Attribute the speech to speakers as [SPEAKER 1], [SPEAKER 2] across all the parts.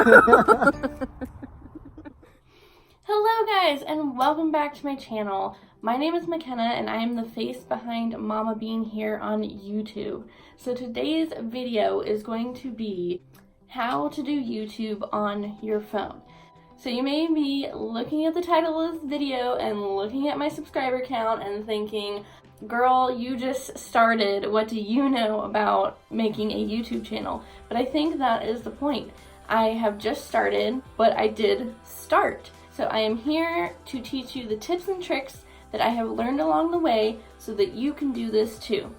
[SPEAKER 1] Hello guys, and welcome back to my channel. My name is McKenna and I am the face behind Mama Bean here on YouTube. So today's video is going to be how to do YouTube on your phone. So you may be looking at the title of this video and looking at my subscriber count and thinking, girl, you just started, what do you know about making a YouTube channel? But I think that is the point. I have just started, but I did start. So I am here to teach you the tips and tricks that I have learned along the way so that you can do this too.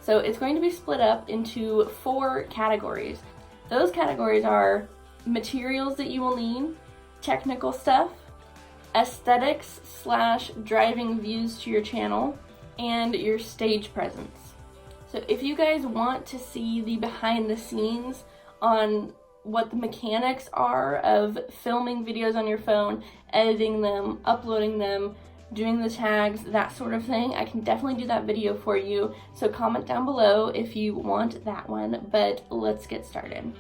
[SPEAKER 1] So it's going to be split up into 4 categories. Those categories are materials that you will need, technical stuff, aesthetics / driving views to your channel, and your stage presence. So if you guys want to see the behind the scenes on what the mechanics are of filming videos on your phone, editing them, uploading them, doing the tags, that sort of thing, I can definitely do that video for you. So comment down below if you want that one, but let's get started.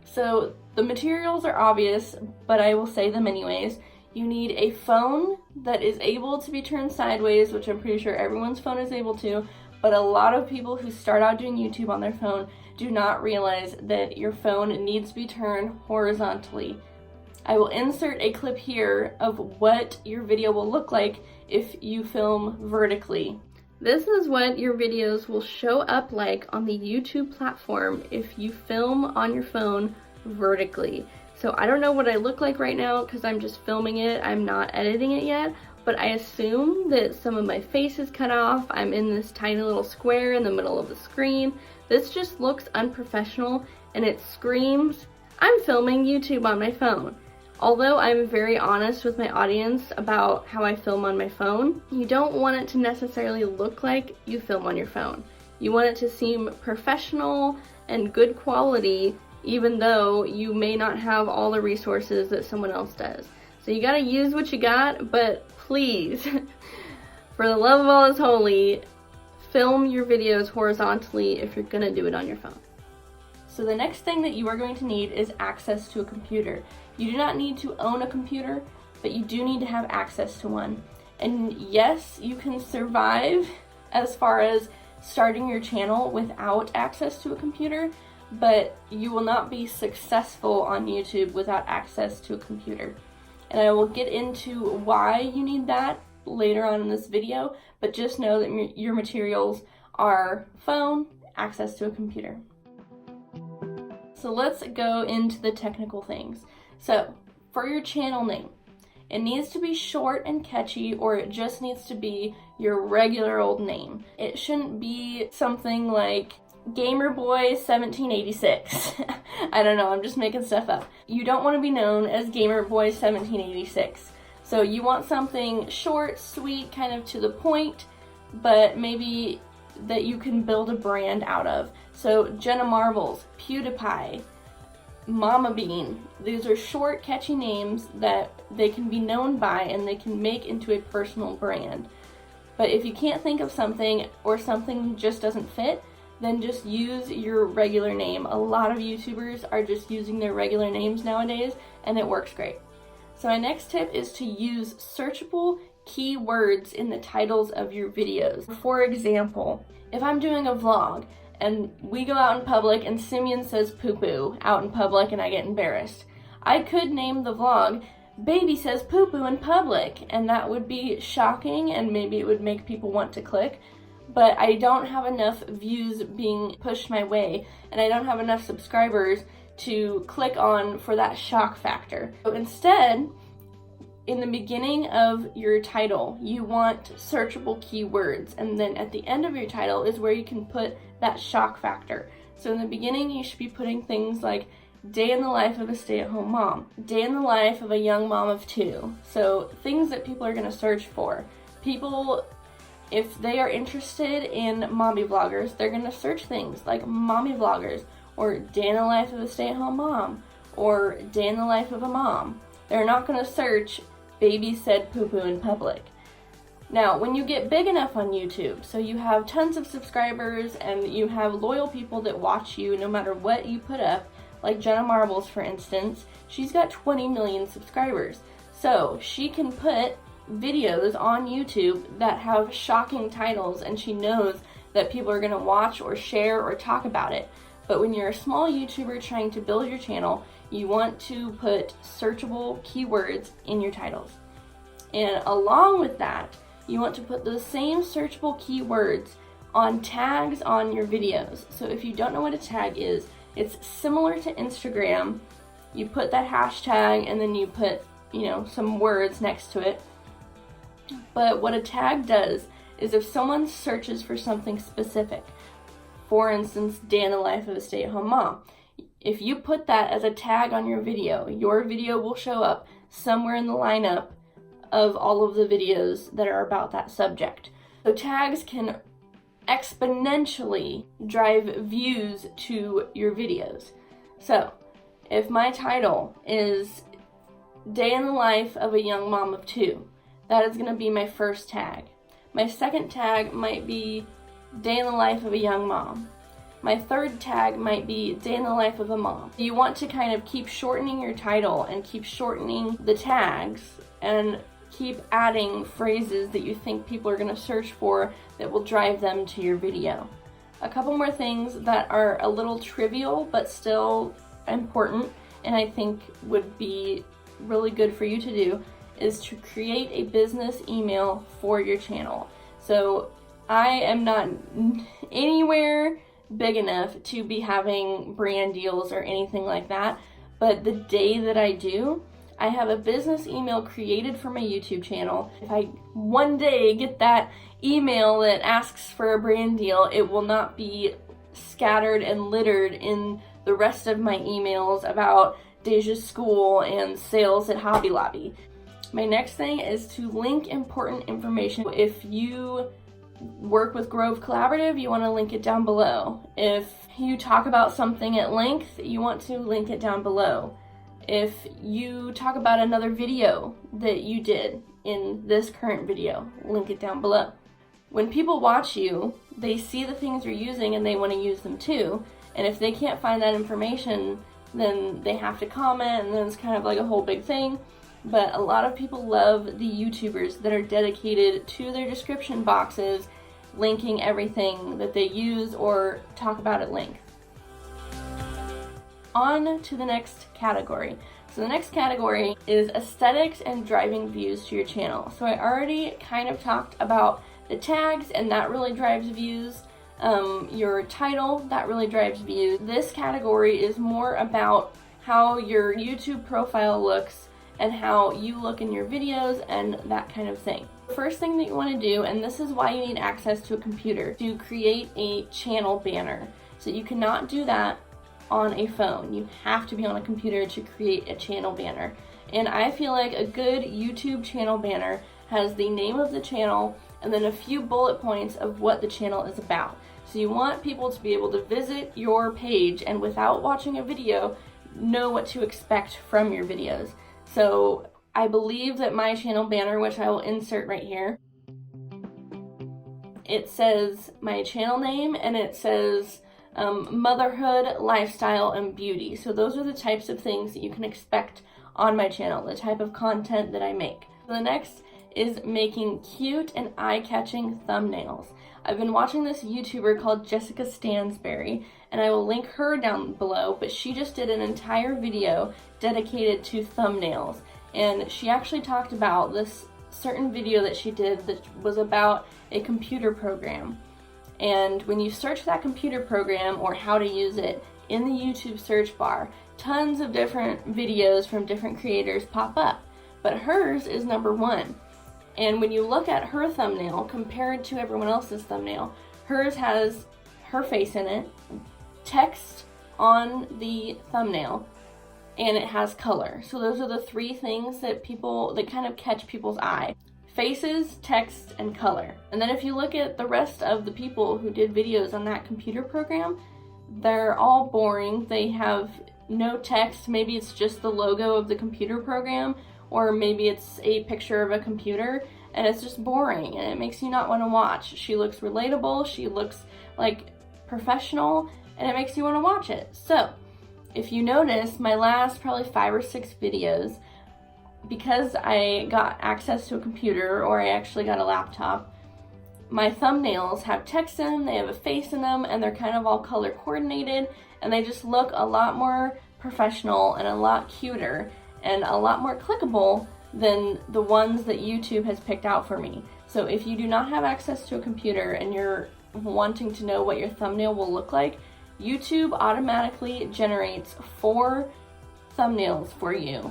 [SPEAKER 1] So the materials are obvious, but I will say them anyways. You need a phone that is able to be turned sideways, which I'm pretty sure everyone's phone is able to, but a lot of people who start out doing YouTube on their phone do not realize that your phone needs to be turned horizontally. I will insert a clip here of what your video will look like if you film vertically. This is what your videos will show up like on the YouTube platform if you film on your phone vertically. So I don't know what I look like right now because I'm just filming it, I'm not editing it yet, but I assume that some of my face is cut off, I'm in this tiny little square in the middle of the screen. This just looks unprofessional and it screams, I'm filming YouTube on my phone. Although I'm very honest with my audience about how I film on my phone, you don't want it to necessarily look like you film on your phone. You want it to seem professional and good quality, even though you may not have all the resources that someone else does. So you gotta use what you got, but please, for the love of all that's holy, film your videos horizontally if you're gonna do it on your phone. So the next thing that you are going to need is access to a computer. You do not need to own a computer, but you do need to have access to one. And yes, you can survive as far as starting your channel without access to a computer, but you will not be successful on YouTube without access to a computer. And I will get into why you need that later on in this video, but just know that your materials are phone, access to a computer. So let's go into the technical things. So for your channel name, it needs to be short and catchy, or it just needs to be your regular old name. It shouldn't be something like Gamerboy1786. I don't know, I'm just making stuff up. You don't want to be known as Gamerboy1786. So you want something short, sweet, kind of to the point, but maybe that you can build a brand out of. So Jenna Marbles, PewDiePie, Mama Bean, these are short, catchy names that they can be known by and they can make into a personal brand. But if you can't think of something, or something just doesn't fit, then just use your regular name. A lot of YouTubers are just using their regular names nowadays, and it works great. So my next tip is to use searchable keywords in the titles of your videos. For example, if I'm doing a vlog and we go out in public and Simeon says poo-poo out in public and I get embarrassed, I could name the vlog Baby Says Poo-poo in Public, and that would be shocking and maybe it would make people want to click. But I don't have enough views being pushed my way, and I don't have enough subscribers to click on for that shock factor. So instead, in the beginning of your title, you want searchable keywords, and then at the end of your title is where you can put that shock factor. So in the beginning, you should be putting things like day in the life of a stay-at-home mom, day in the life of a young mom of 2. So things that people are going to search for. People, if they are interested in mommy vloggers, they're going to search things like mommy vloggers, or day in the life of a stay-at-home mom, or day in the life of a mom. They're not going to search baby said poo-poo in public. Now, when you get big enough on YouTube, so you have tons of subscribers and you have loyal people that watch you no matter what you put up, like Jenna Marbles, for instance, she's got 20 million subscribers. So she can put videos on YouTube that have shocking titles, and she knows that people are going to watch or share or talk about it. But when you're a small YouTuber trying to build your channel, you want to put searchable keywords in your titles. And along with that, you want to put those same searchable keywords on tags on your videos. So if you don't know what a tag is, it's similar to Instagram. You put that hashtag and then you put, some words next to it. But what a tag does is if someone searches for something specific, for instance, day in the life of a stay-at-home mom, if you put that as a tag on your video will show up somewhere in the lineup of all of the videos that are about that subject. So tags can exponentially drive views to your videos. So if my title is Day in the Life of a Young Mom of Two, that is going to be my first tag. My second tag might be Day in the Life of a Young Mom. My third tag might be Day in the Life of a Mom. You want to kind of keep shortening your title and keep shortening the tags and keep adding phrases that you think people are going to search for that will drive them to your video. A couple more things that are a little trivial but still important, and I think would be really good for you to do, is to create a business email for your channel. So I am not anywhere big enough to be having brand deals or anything like that, but the day that I do, I have a business email created for my YouTube channel. If I one day get that email that asks for a brand deal, it will not be scattered and littered in the rest of my emails about Deja's school and sales at Hobby Lobby. My next thing is to link important information. If you work with Grove Collaborative, you want to link it down below. If you talk about something at length, you want to link it down below. If you talk about another video that you did in this current video, link it down below. When people watch you, they see the things you're using and they want to use them too. And if they can't find that information, then they have to comment, and then it's kind of like a whole big thing. But a lot of people love the YouTubers that are dedicated to their description boxes, linking everything that they use or talk about at length. On to the next category. So the next category is aesthetics and driving views to your channel. So I already kind of talked about the tags, and that really drives views. Your title, that really drives views. This category is more about how your YouTube profile looks and how you look in your videos and that kind of thing. The first thing that you want to do, and this is why you need access to a computer, to create a channel banner. So you cannot do that on a phone. You have to be on a computer to create a channel banner. And I feel like a good YouTube channel banner has the name of the channel and then a few bullet points of what the channel is about. So you want people to be able to visit your page and without watching a video, know what to expect from your videos. So I believe that my channel banner, which I will insert right here, it says my channel name and it says motherhood, lifestyle, and beauty. So those are the types of things that you can expect on my channel, the type of content that I make. The next is making cute and eye-catching thumbnails. I've been watching this YouTuber called Jessica Stansberry, and I will link her down below, but she just did an entire video dedicated to thumbnails. And she actually talked about this certain video that she did that was about a computer program. And when you search that computer program or how to use it in the YouTube search bar, tons of different videos from different creators pop up. But hers is #1. And when you look at her thumbnail compared to everyone else's thumbnail, hers has her face in it, text on the thumbnail, and it has color. So those are the three things that kind of catch people's eye. Faces, text, and color. And then if you look at the rest of the people who did videos on that computer program, they're all boring. They have no text. Maybe it's just the logo of the computer program, or maybe it's a picture of a computer, and it's just boring and it makes you not want to watch. She looks relatable, she looks like professional, and it makes you want to watch it. So if you notice, my last probably 5 or 6 videos, because I got access to a computer, or I actually got a laptop, my thumbnails have text in them, they have a face in them, and they're kind of all color coordinated, and they just look a lot more professional and a lot cuter and a lot more clickable than the ones that YouTube has picked out for me. So if you do not have access to a computer and you're wanting to know what your thumbnail will look like, YouTube automatically generates 4 thumbnails for you,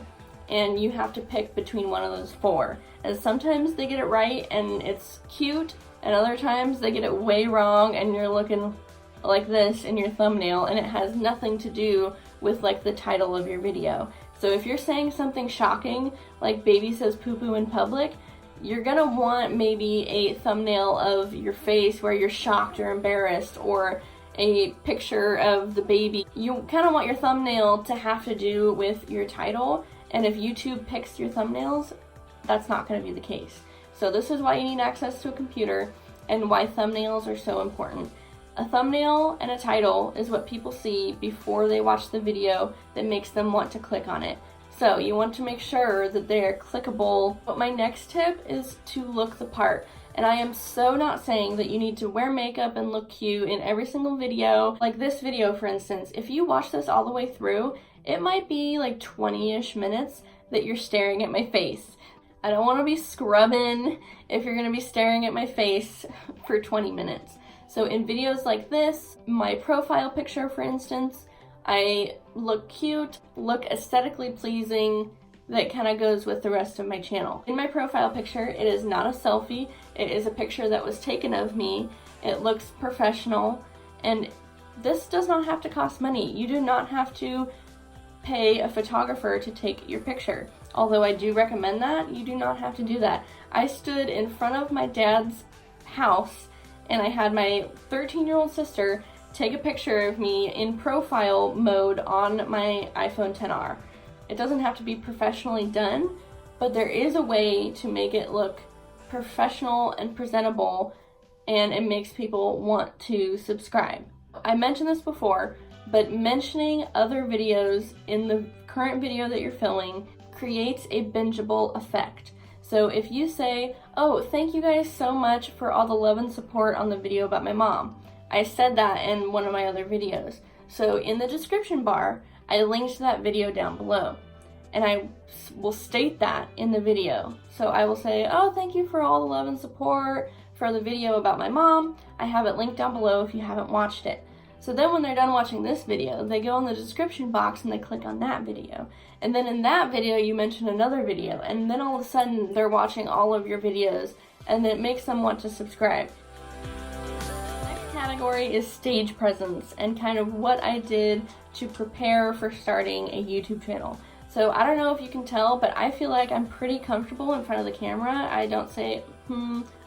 [SPEAKER 1] and you have to pick between one of those 4. And sometimes they get it right and it's cute, and other times they get it way wrong and you're looking like this in your thumbnail, and it has nothing to do with like the title of your video. So if you're saying something shocking, like baby says poo-poo in public, you're gonna want maybe a thumbnail of your face where you're shocked or embarrassed, or a picture of the baby. You kind of want your thumbnail to have to do with your title, and if YouTube picks your thumbnails, that's not going to be the case. So this is why you need access to a computer and why thumbnails are so important. A thumbnail and a title is what people see before they watch the video that makes them want to click on it. So you want to make sure that they're clickable. But my next tip is to look the part. And I am so not saying that you need to wear makeup and look cute in every single video. Like this video, for instance, if you watch this all the way through, it might be like 20-ish minutes that you're staring at my face. I don't want to be scrubbing if you're going to be staring at my face for 20 minutes. So in videos like this, my profile picture, for instance, I look cute, look aesthetically pleasing, that kind of goes with the rest of my channel. In my profile picture, it is not a selfie. It is a picture that was taken of me. It looks professional, and this does not have to cost money. You do not have to pay a photographer to take your picture. Although I do recommend that, you do not have to do that. I stood in front of my dad's house and I had my 13-year-old sister take a picture of me in profile mode on my iPhone XR. It doesn't have to be professionally done, but there is a way to make it look professional and presentable, and it makes people want to subscribe. I mentioned this before, but mentioning other videos in the current video that you're filming creates a bingeable effect. So if you say, oh, thank you guys so much for all the love and support on the video about my mom. I said that in one of my other videos. So in the description bar, I linked that video down below. And I will state that in the video. So I will say, oh, thank you for all the love and support for the video about my mom. I have it linked down below if you haven't watched it. So then when they're done watching this video, they go in the description box and they click on that video. And then in that video, you mention another video. And then all of a sudden, they're watching all of your videos. And it makes them want to subscribe. Next category is stage presence and kind of what I did to prepare for starting a YouTube channel. So I don't know if you can tell, but I feel like I'm pretty comfortable in front of the camera. I don't say,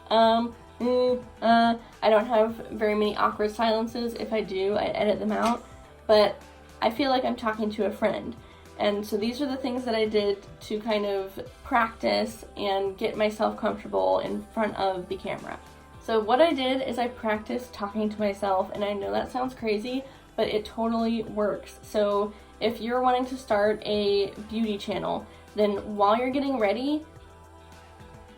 [SPEAKER 1] I don't have very many awkward silences. If I do, I edit them out. But I feel like I'm talking to a friend. And so these are the things that I did to kind of practice and get myself comfortable in front of the camera. So what I did is I practiced talking to myself, and I know that sounds crazy, but it totally works. So if you're wanting to start a beauty channel, then while you're getting ready,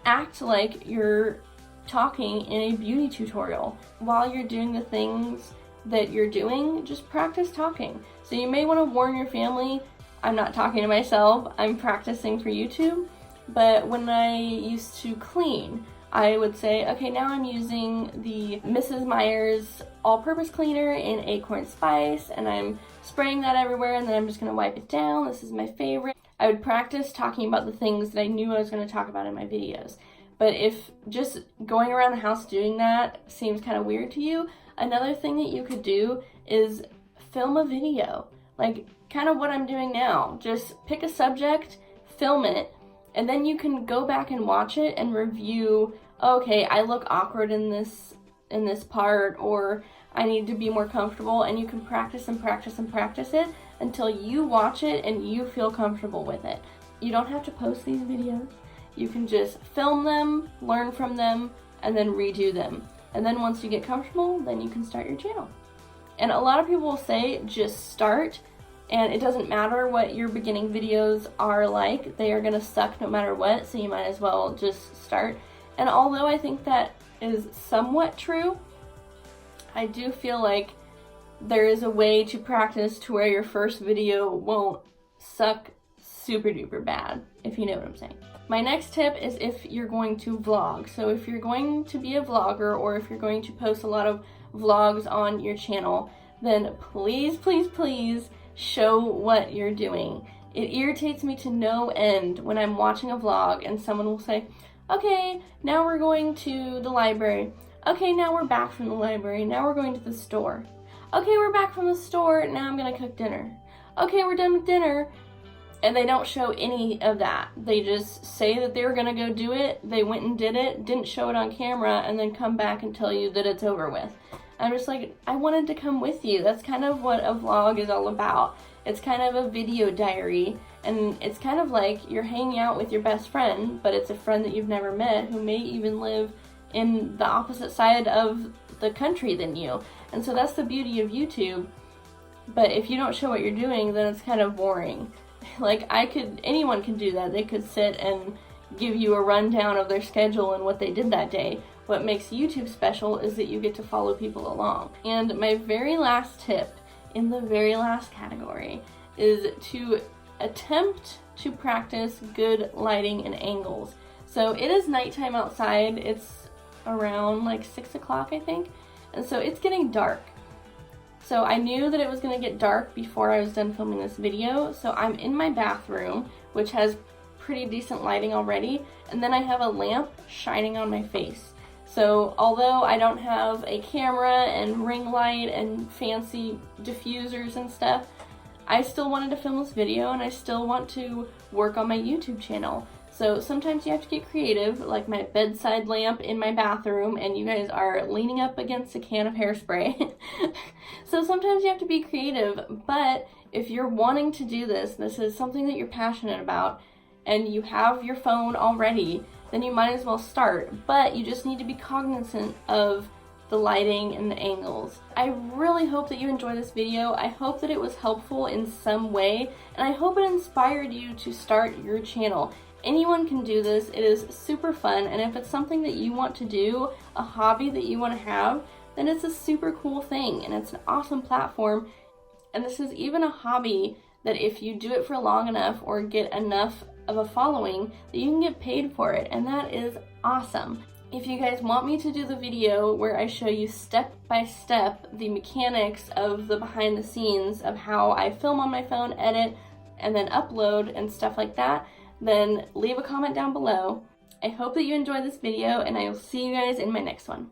[SPEAKER 1] act like you're talking in a beauty tutorial. While you're doing the things that you're doing, just practice talking. So you may want to warn your family, I'm not talking to myself, I'm practicing for YouTube. But when I used to clean, I would say, okay, now I'm using the Mrs. Meyer's all-purpose cleaner in Acorn Spice, and I'm spraying that everywhere, and then I'm just going to wipe it down. This is my favorite. I would practice talking about the things that I knew I was going to talk about in my videos. But if just going around the house doing that seems kind of weird to you, another thing that you could do is film a video. Like kind of what I'm doing now. Just pick a subject, film it, and then you can go back and watch it and review, okay, I look awkward in this part, or I need to be more comfortable, and you can practice and practice and practice it until you watch it and you feel comfortable with it. You don't have to post these videos. You can just film them, learn from them, and then redo them. And then once you get comfortable, then you can start your channel. And a lot of people will say, just start. And it doesn't matter what your beginning videos are like, they are gonna suck no matter what, so you might as well just start. And although I think that is somewhat true, I do feel like there is a way to practice to where your first video won't suck super duper bad, if you know what I'm saying. My next tip is if you're going to vlog. So if you're going to be a vlogger, or if you're going to post a lot of vlogs on your channel, then please, please, please show what you're doing. It irritates me to no end when I'm watching a vlog and someone will say, okay, now we're going to the library. Okay, now we're back from the library. Now we're going to the store. Okay, we're back from the store. Now I'm gonna cook dinner. Okay, we're done with dinner. And they don't show any of that. They just say that they were gonna go do it. They went and did it, didn't show it on camera, and then come back and tell you that it's over with. I'm just like, I wanted to come with you. That's kind of what a vlog is all about. It's kind of a video diary, and it's kind of like you're hanging out with your best friend, but it's a friend that you've never met who may even live in the opposite side of the country than you. And so that's the beauty of YouTube. But if you don't show what you're doing, then it's kind of boring. Like, anyone can do that. They could sit and give you a rundown of their schedule and what they did that day. What makes YouTube special is that you get to follow people along. And my very last tip in the very last category is to attempt to practice good lighting and angles. So it is nighttime outside. It's around like 6 o'clock, I think. And so it's getting dark. So I knew that it was going to get dark before I was done filming this video. So I'm in my bathroom, which has pretty decent lighting already. And then I have a lamp shining on my face. So although I don't have a camera and ring light and fancy diffusers and stuff, I still wanted to film this video and I still want to work on my YouTube channel. So sometimes you have to get creative, like my bedside lamp in my bathroom, and you guys are leaning up against a can of hairspray. So sometimes you have to be creative, but if you're wanting to do this is something that you're passionate about, and you have your phone already, then you might as well start. But you just need to be cognizant of the lighting and the angles. I really hope that you enjoyed this video. I hope that it was helpful in some way, and I hope it inspired you to start your channel. Anyone can do this. It is super fun, and if it's something that you want to do, a hobby that you want to have, then it's a super cool thing, and it's an awesome platform. And this is even a hobby that if you do it for long enough or get enough of a following, that you can get paid for it, and that is awesome. If you guys want me to do the video where I show you step by step the mechanics of the behind the scenes of how I film on my phone, edit, and then upload and stuff like that, then leave a comment down below. I hope that you enjoyed this video, and I will see you guys in my next one.